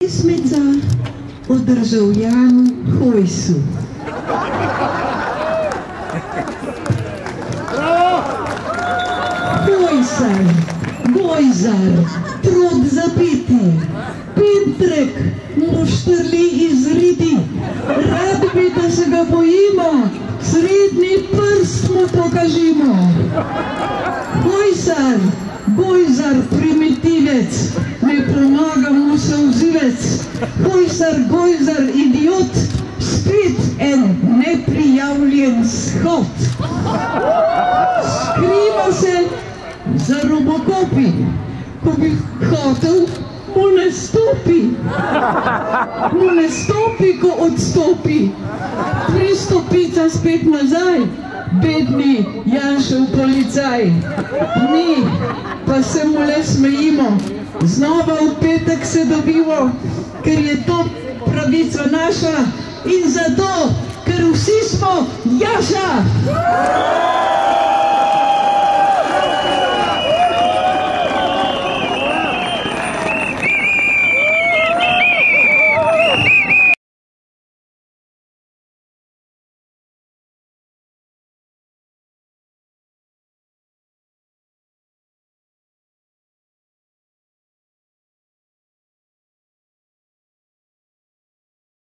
Pismica o državljanu Hojsu. Hojsar, Gojzar, trud zapiti, Pintrek mu štrli izridi, rad bi, da se ga bojimo, srednji prst mu pokažimo. Hojsar, Gojzar, primitivec, ne pomaga mu solzivec. Hojsar, Gojzar, idiot, spet en neprijavljen shod. Skriva se za robokopi, ko bi hotel, mu ne stopi, ko odstopi. Pristopica spet nazaj, bedni Janšev policaj. Mi pa se mu le smejimo, znova v petek se dobimo, ker je to pravica naša in zato, ker vsi smo Jaša!